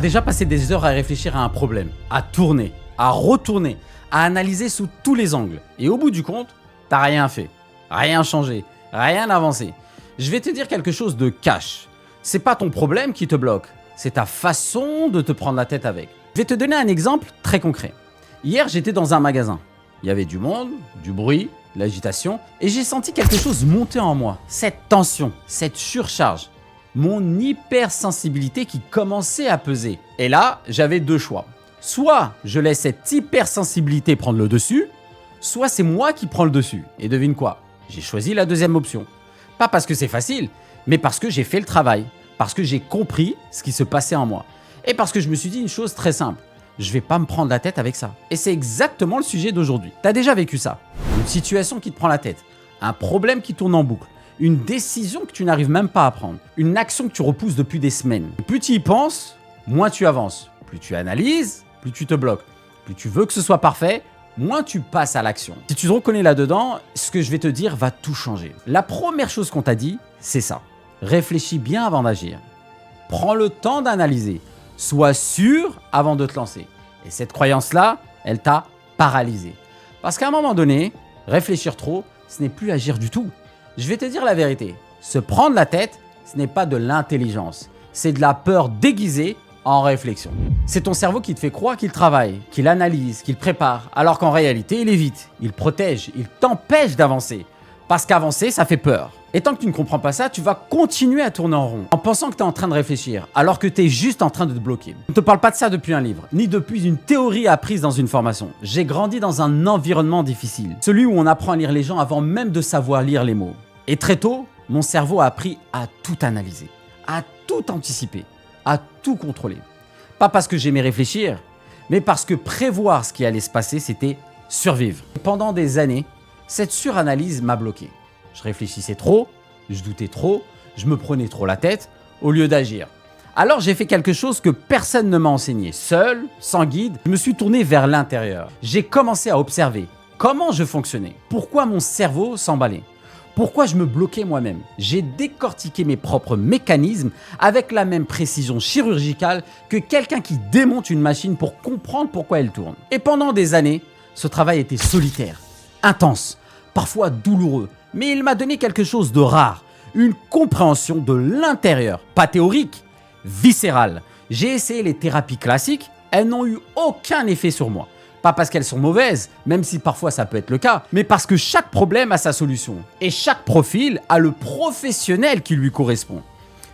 Déjà passé des heures à réfléchir à un problème, à tourner, à retourner, à analyser sous tous les angles. Et au bout du compte, t'as rien fait, rien changé, rien avancé. Je vais te dire quelque chose de cash. C'est pas ton problème qui te bloque, c'est ta façon de te prendre la tête avec. Je vais te donner un exemple très concret. Hier, j'étais dans un magasin. Il y avait du monde, du bruit, l'agitation, et j'ai senti quelque chose monter en moi. Cette tension, cette surcharge. Mon hypersensibilité qui commençait à peser. Et là, j'avais deux choix. Soit je laisse cette hypersensibilité prendre le dessus, soit c'est moi qui prends le dessus. Et devine quoi? J'ai choisi la deuxième option. Pas parce que c'est facile, mais parce que j'ai fait le travail, parce que j'ai compris ce qui se passait en moi. Et parce que je me suis dit une chose très simple. Je vais pas me prendre la tête avec ça. Et c'est exactement le sujet d'aujourd'hui. T'as déjà vécu ça? Une situation qui te prend la tête, un problème qui tourne en boucle, une décision que tu n'arrives même pas à prendre, une action que tu repousses depuis des semaines. Plus tu y penses, moins tu avances. Plus tu analyses, plus tu te bloques. Plus tu veux que ce soit parfait, moins tu passes à l'action. Si tu te reconnais là-dedans, ce que je vais te dire va tout changer. La première chose qu'on t'a dit, c'est ça. Réfléchis bien avant d'agir. Prends le temps d'analyser. Sois sûr avant de te lancer. Et cette croyance-là, elle t'a paralysé. Parce qu'à un moment donné, réfléchir trop, ce n'est plus agir du tout. Je vais te dire la vérité. Se prendre la tête, ce n'est pas de l'intelligence. C'est de la peur déguisée en réflexion. C'est ton cerveau qui te fait croire qu'il travaille, qu'il analyse, qu'il prépare, alors qu'en réalité, il évite, il protège, il t'empêche d'avancer. Parce qu'avancer, ça fait peur. Et tant que tu ne comprends pas ça, tu vas continuer à tourner en rond, en pensant que tu es en train de réfléchir, alors que tu es juste en train de te bloquer. Je ne te parle pas de ça depuis un livre, ni depuis une théorie apprise dans une formation. J'ai grandi dans un environnement difficile, celui où on apprend à lire les gens avant même de savoir lire les mots. Et très tôt, mon cerveau a appris à tout analyser, à tout anticiper, à tout contrôler. Pas parce que j'aimais réfléchir, mais parce que prévoir ce qui allait se passer, c'était survivre. Pendant des années, cette suranalyse m'a bloqué. Je réfléchissais trop, je doutais trop, je me prenais trop la tête au lieu d'agir. Alors j'ai fait quelque chose que personne ne m'a enseigné. Seul, sans guide, je me suis tourné vers l'intérieur. J'ai commencé à observer comment je fonctionnais, pourquoi mon cerveau s'emballait, pourquoi je me bloquais moi-même. J'ai décortiqué mes propres mécanismes avec la même précision chirurgicale que quelqu'un qui démonte une machine pour comprendre pourquoi elle tourne. Et pendant des années, ce travail était solitaire, intense, parfois douloureux, mais il m'a donné quelque chose de rare, une compréhension de l'intérieur, pas théorique, viscérale. J'ai essayé les thérapies classiques, elles n'ont eu aucun effet sur moi. Pas parce qu'elles sont mauvaises, même si parfois ça peut être le cas, mais parce que chaque problème a sa solution. Et chaque profil a le professionnel qui lui correspond.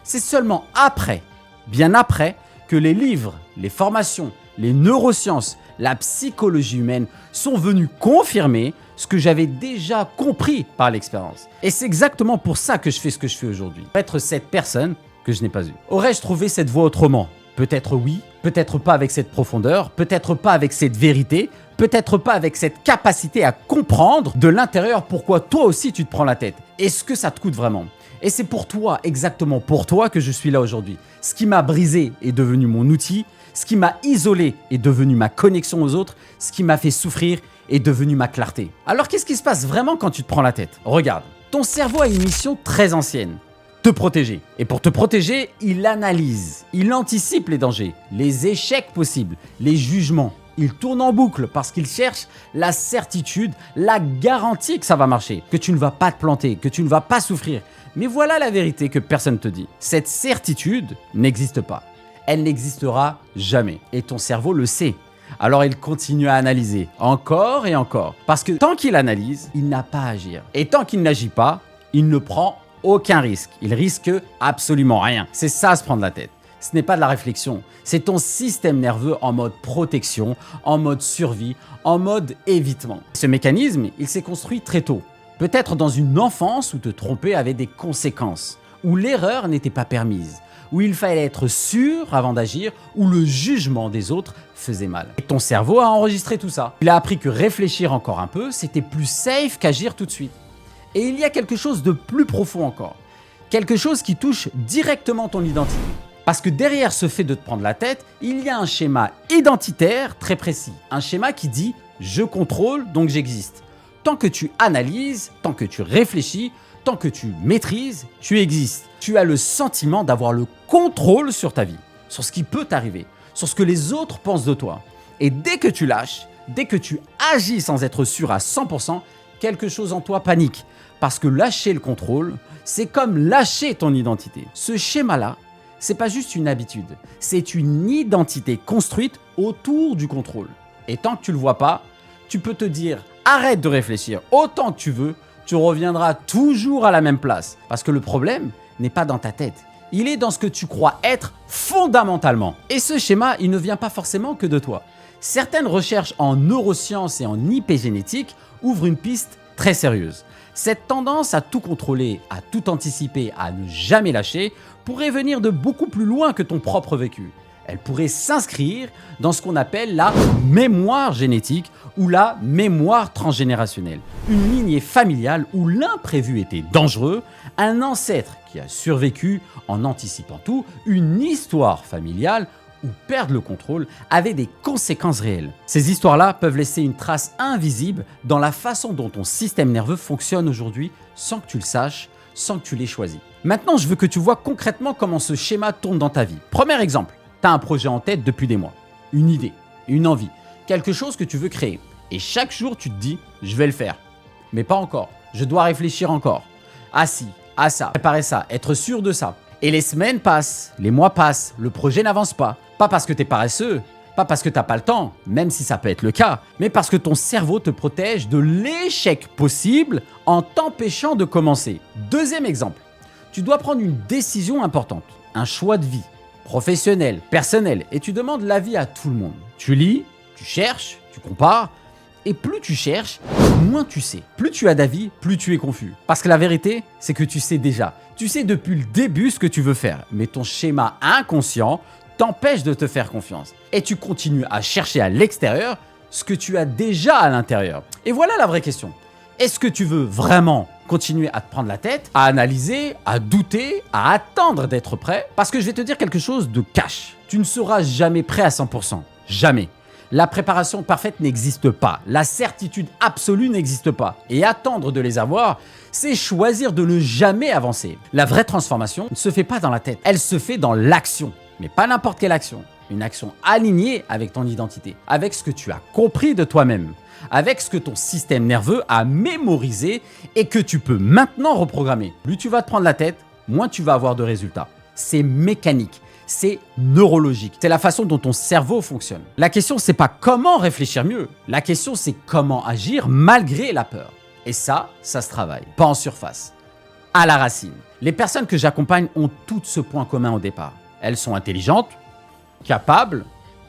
C'est seulement après, bien après, que les livres, les formations, les neurosciences, la psychologie humaine sont venus confirmer ce que j'avais déjà compris par l'expérience. Et c'est exactement pour ça que je fais ce que je fais aujourd'hui. Être cette personne que je n'ai pas eue. Aurais-je trouvé cette voie autrement? Peut-être oui, peut-être pas avec cette profondeur, peut-être pas avec cette vérité, peut-être pas avec cette capacité à comprendre de l'intérieur pourquoi toi aussi tu te prends la tête. Est-ce que ça te coûte vraiment? Et c'est pour toi, exactement pour toi que je suis là aujourd'hui. Ce qui m'a brisé est devenu mon outil, ce qui m'a isolé est devenu ma connexion aux autres, ce qui m'a fait souffrir est devenu ma clarté. Alors qu'est-ce qui se passe vraiment quand tu te prends la tête? Regarde, ton cerveau a une mission très ancienne, te protéger. Et pour te protéger, il analyse, il anticipe les dangers, les échecs possibles, les jugements. Il tourne en boucle parce qu'il cherche la certitude, la garantie que ça va marcher, que tu ne vas pas te planter, que tu ne vas pas souffrir. Mais voilà la vérité que personne ne te dit. Cette certitude n'existe pas. Elle n'existera jamais. Et ton cerveau le sait. Alors il continue à analyser encore et encore. Parce que tant qu'il analyse, il n'a pas à agir. Et tant qu'il n'agit pas, il ne prend aucun risque. Il risque absolument rien. C'est ça se prendre la tête. Ce n'est pas de la réflexion. C'est ton système nerveux en mode protection, en mode survie, en mode évitement. Ce mécanisme, il s'est construit très tôt. Peut-être dans une enfance où te tromper avait des conséquences, où l'erreur n'était pas permise, où il fallait être sûr avant d'agir, où le jugement des autres faisait mal. Et ton cerveau a enregistré tout ça. Il a appris que réfléchir encore un peu, c'était plus safe qu'agir tout de suite. Et il y a quelque chose de plus profond encore. Quelque chose qui touche directement ton identité. Parce que derrière ce fait de te prendre la tête, il y a un schéma identitaire très précis. Un schéma qui dit « je contrôle, donc j'existe ». Tant que tu analyses, tant que tu réfléchis, tant que tu maîtrises, tu existes. Tu as le sentiment d'avoir le contrôle sur ta vie, sur ce qui peut t'arriver, sur ce que les autres pensent de toi. Et dès que tu lâches, dès que tu agis sans être sûr à 100%, quelque chose en toi panique. Parce que lâcher le contrôle, c'est comme lâcher ton identité. Ce schéma-là, c'est pas juste une habitude, c'est une identité construite autour du contrôle. Et tant que tu le vois pas, tu peux te dire arrête de réfléchir autant que tu veux, tu reviendras toujours à la même place. Parce que le problème n'est pas dans ta tête, il est dans ce que tu crois être fondamentalement. Et ce schéma, il ne vient pas forcément que de toi. Certaines recherches en neurosciences et en épigénétique ouvrent une piste très sérieuse. Cette tendance à tout contrôler, à tout anticiper, à ne jamais lâcher, pourrait venir de beaucoup plus loin que ton propre vécu. Elle pourrait s'inscrire dans ce qu'on appelle la mémoire génétique ou la mémoire transgénérationnelle. Une lignée familiale où l'imprévu était dangereux, un ancêtre qui a survécu en anticipant tout, une histoire familiale où perdre le contrôle avait des conséquences réelles. Ces histoires-là peuvent laisser une trace invisible dans la façon dont ton système nerveux fonctionne aujourd'hui sans que tu le saches, sans que tu l'aies choisi. Maintenant, je veux que tu vois concrètement comment ce schéma tourne dans ta vie. Premier exemple, tu as un projet en tête depuis des mois, une idée, une envie, quelque chose que tu veux créer. Et chaque jour, tu te dis, je vais le faire. Mais pas encore, je dois réfléchir encore. Ah si, ah ça, préparer ça, être sûr de ça. Et les semaines passent, les mois passent, le projet n'avance pas. Pas parce que t'es paresseux, pas parce que t'as pas le temps, même si ça peut être le cas, mais parce que ton cerveau te protège de l'échec possible en t'empêchant de commencer. Deuxième exemple, tu dois prendre une décision importante, un choix de vie, professionnel, personnel, et tu demandes l'avis à tout le monde. Tu lis, tu cherches, tu compares, et plus tu cherches, moins tu sais. Plus tu as d'avis, plus tu es confus. Parce que la vérité, c'est que tu sais déjà. Tu sais depuis le début ce que tu veux faire, mais ton schéma inconscient t'empêche de te faire confiance. Et tu continues à chercher à l'extérieur ce que tu as déjà à l'intérieur. Et voilà la vraie question. Est-ce que tu veux vraiment continuer à te prendre la tête, à analyser, à douter, à attendre d'être prêt? Parce que je vais te dire quelque chose de cash. Tu ne seras jamais prêt à 100%. Jamais. La préparation parfaite n'existe pas. La certitude absolue n'existe pas. Et attendre de les avoir, c'est choisir de ne jamais avancer. La vraie transformation ne se fait pas dans la tête. Elle se fait dans l'action. Mais pas n'importe quelle action. Une action alignée avec ton identité, avec ce que tu as compris de toi-même, avec ce que ton système nerveux a mémorisé et que tu peux maintenant reprogrammer. Plus tu vas te prendre la tête, moins tu vas avoir de résultats. C'est mécanique. C'est neurologique. C'est la façon dont ton cerveau fonctionne. La question, c'est pas comment réfléchir mieux. La question, c'est comment agir malgré la peur. Et ça se travaille. Pas en surface. À la racine. Les personnes que j'accompagne ont toutes ce point commun au départ. Elles sont intelligentes, capables,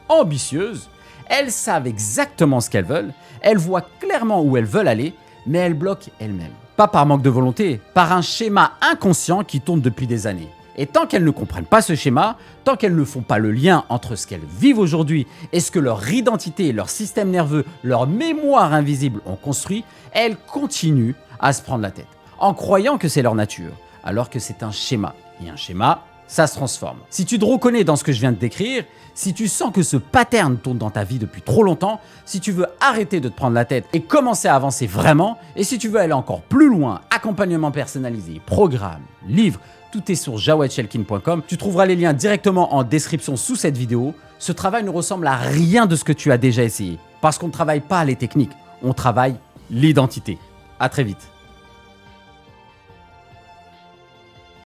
ambitieuses. Elles savent exactement ce qu'elles veulent. Elles voient clairement où elles veulent aller, mais elles bloquent elles-mêmes. Pas par manque de volonté, par un schéma inconscient qui tourne depuis des années. Et tant qu'elles ne comprennent pas ce schéma, tant qu'elles ne font pas le lien entre ce qu'elles vivent aujourd'hui et ce que leur identité, leur système nerveux, leur mémoire invisible ont construit, elles continuent à se prendre la tête, en croyant que c'est leur nature, alors que c'est un schéma. Et un schéma, ça se transforme. Si tu te reconnais dans ce que je viens de décrire, si tu sens que ce pattern tourne dans ta vie depuis trop longtemps, si tu veux arrêter de te prendre la tête et commencer à avancer vraiment, et si tu veux aller encore plus loin, accompagnement personnalisé, programme, livre, tout est sur jawadshelkin.com. Tu trouveras les liens directement en description sous cette vidéo. Ce travail ne ressemble à rien de ce que tu as déjà essayé. Parce qu'on ne travaille pas les techniques, on travaille l'identité. À très vite.